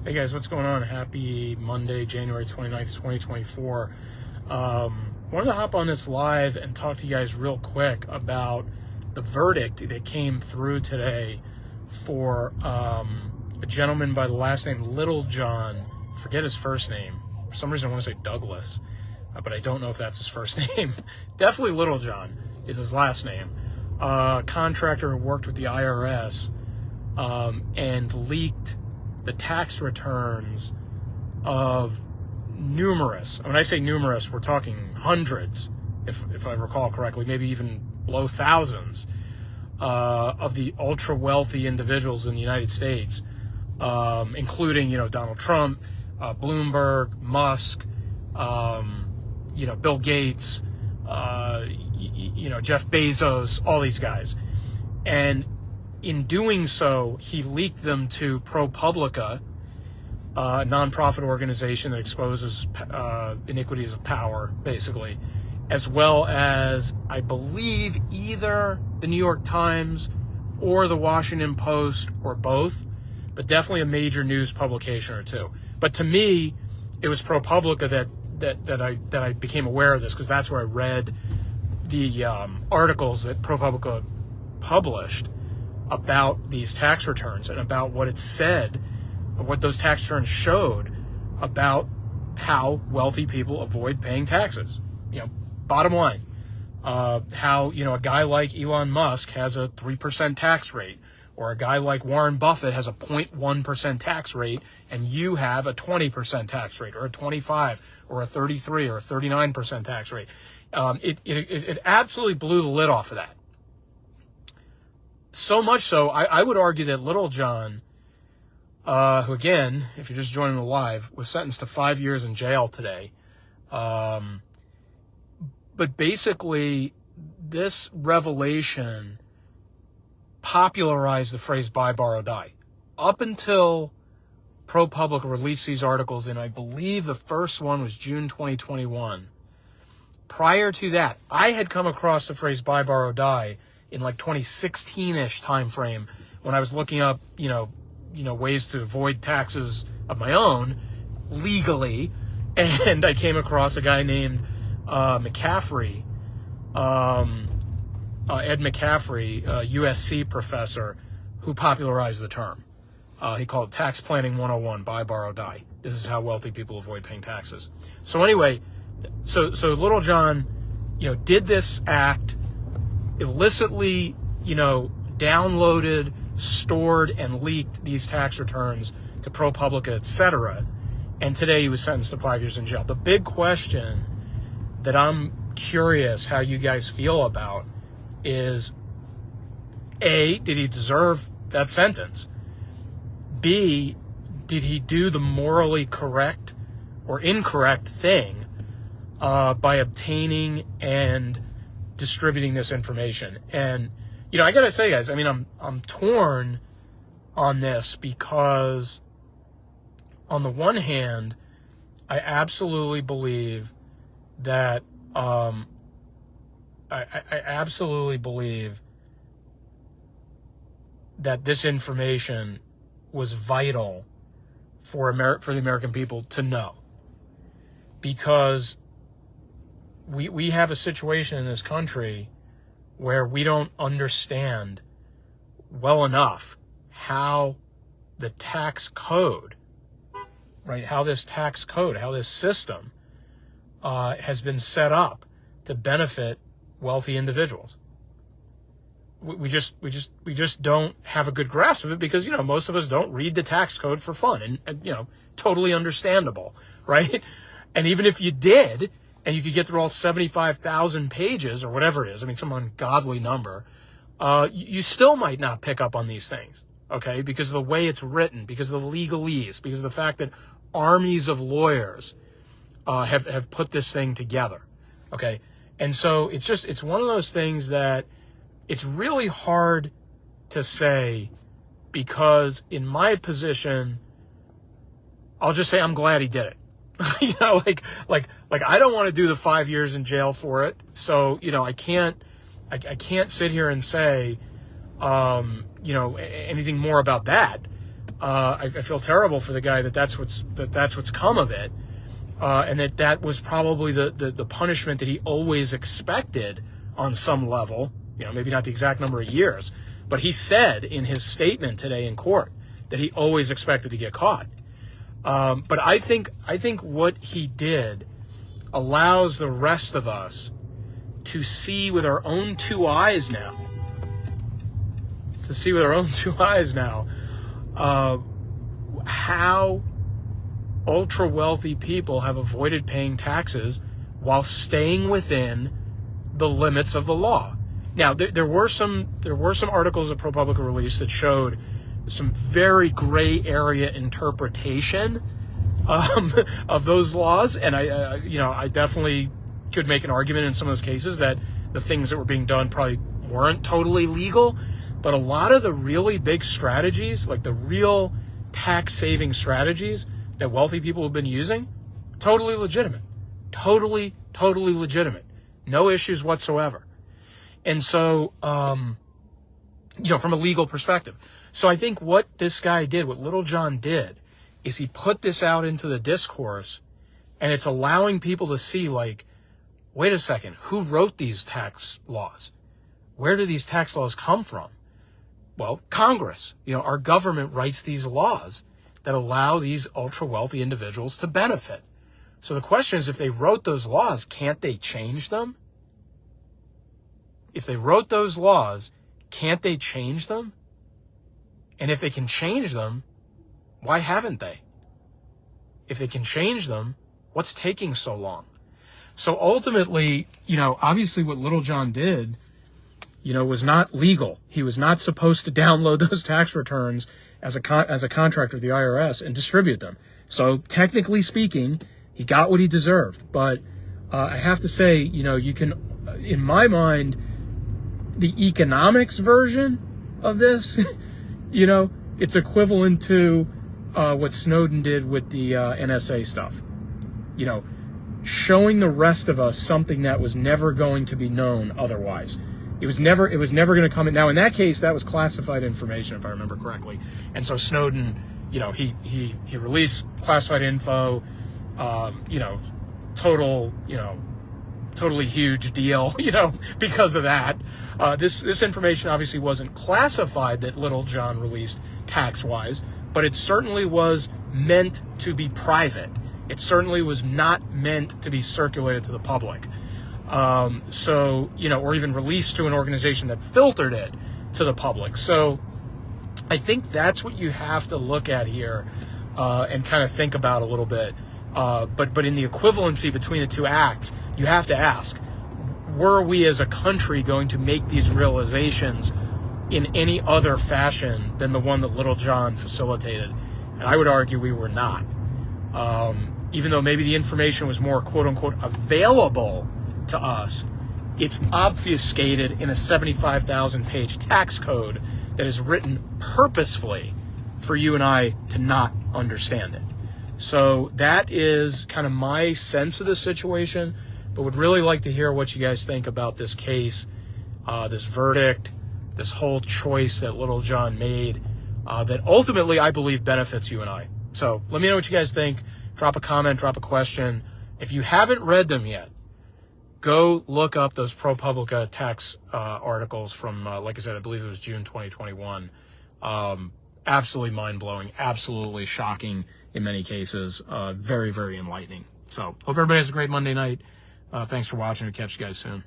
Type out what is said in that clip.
Hey guys, what's going on? Happy Monday, January 29th, 2024. Wanted to hop on this live and talk to you guys real quick about the verdict that came through today for a gentleman by the last name Littlejohn. Forget his first name. For some reason I want to say Douglas, but I don't know if that's his first name. Definitely Littlejohn is his last name. Contractor who worked with the IRS and leaked the tax returns of numerous, when I say numerous, we're talking hundreds, if I recall correctly, maybe even below thousands, of the ultra-wealthy individuals in the United States, including, Donald Trump, Bloomberg, Musk, Bill Gates, Jeff Bezos, all these guys. And in doing so, he leaked them to ProPublica, a nonprofit organization that exposes iniquities of power, basically, as well as, I believe, either the New York Times or the Washington Post, or both, but definitely a major news publication or two. But to me, it was ProPublica that I became aware of this, because that's where I read the articles that ProPublica published about these tax returns and about what it said, what those tax returns showed about how wealthy people avoid paying taxes. Bottom line, how, a guy like Elon Musk has a 3% tax rate, or a guy like Warren Buffett has a 0.1% tax rate, and you have a 20% tax rate, or a 25, or a 33, or a 39% tax rate. It absolutely blew the lid off of that. So much so, I would argue that Littlejohn, who again, if you're just joining the live, was sentenced to 5 years in jail today. But basically, this revelation popularized the phrase buy, borrow, die. Up until ProPublica released these articles in, I believe the first one was June 2021. Prior to that, I had come across the phrase buy, borrow, die in like 2016-ish time frame, when I was looking up, ways to avoid taxes of my own legally, and I came across a guy named McCaffrey, Ed McCaffrey, a USC professor, who popularized the term. He called it Tax Planning 101, buy, borrow, die. This is how wealthy people avoid paying taxes. So anyway, so Littlejohn, did this act, illicitly, downloaded, stored, and leaked these tax returns to ProPublica, etc. And today he was sentenced to 5 years in jail. The big question that I'm curious how you guys feel about is, A, did he deserve that sentence? B, did he do the morally correct or incorrect thing by obtaining and distributing this information? And I gotta say, guys, I'm torn on this, because on the one hand, I absolutely believe that I absolutely believe that this information was vital for the American people to know, because we have a situation in this country where we don't understand well enough how the tax code, right? How this system has been set up to benefit wealthy individuals. We just don't have a good grasp of it, because most of us don't read the tax code for fun, and totally understandable, right? And even if you did, and you could get through all 75,000 pages or whatever it is, some ungodly number, you still might not pick up on these things, okay? Because of the way it's written, because of the legalese, because of the fact that armies of lawyers have put this thing together, okay? And so it's one of those things that it's really hard to say, because in my position, I'll just say I'm glad he did it. Like I don't want to do the 5 years in jail for it. So, I can't sit here and say, anything more about that. I feel terrible for the guy that's what's come of it, and that was probably the punishment that he always expected on some level. Maybe not the exact number of years, but he said in his statement today in court that he always expected to get caught. But I think what he did allows the rest of us to see with our own two eyes now. How ultra wealthy people have avoided paying taxes while staying within the limits of the law. Now, there were some articles that ProPublica released that showed some very gray area interpretation of those laws, and I definitely could make an argument in some of those cases that the things that were being done probably weren't totally legal, but a lot of the really big strategies, like the real tax-saving strategies that wealthy people have been using, totally legitimate. Totally legitimate. No issues whatsoever. And so, from a legal perspective. So I think what this guy did, what Little John did, is he put this out into the discourse, and it's allowing people to see, like, wait a second, who wrote these tax laws? Where do these tax laws come from? Well, Congress. Our government writes these laws that allow these ultra-wealthy individuals to benefit. So the question is, if they wrote those laws, can't they change them? If they wrote those laws, can't they change them? And if they can change them, why haven't they? If they can change them, what's taking so long? So ultimately, obviously what Little John did, was not legal. He was not supposed to download those tax returns as a contractor of the IRS and distribute them. So technically speaking, he got what he deserved. But I have to say, you can, in my mind, the economics version of this, it's equivalent to what Snowden did with the NSA stuff. Showing the rest of us something that was never going to be known otherwise. It was never going to come in. Now, in that case, that was classified information, if I remember correctly. And so Snowden, he released classified info, totally huge deal, because of that. This information obviously wasn't classified that Little John released tax-wise, but it certainly was meant to be private. It certainly was not meant to be circulated to the public. Or even released to an organization that filtered it to the public. So I think that's what you have to look at here and kind of think about a little bit. But in the equivalency between the two acts, you have to ask, were we as a country going to make these realizations in any other fashion than the one that Little John facilitated? And I would argue we were not. Even though maybe the information was more quote-unquote available to us, it's obfuscated in a 75,000-page tax code that is written purposefully for you and I to not understand it. So that is kind of my sense of the situation, but would really like to hear what you guys think about this case, this verdict, this whole choice that Little John made, that ultimately I believe benefits you and I. So let me know what you guys think. Drop a comment, drop a question. If you haven't read them yet, go look up those ProPublica tax articles from, like I said, I believe it was June 2021. Absolutely mind-blowing, absolutely shocking in many cases, very, very enlightening. So hope everybody has a great Monday night. Thanks for watching. We'll catch you guys soon.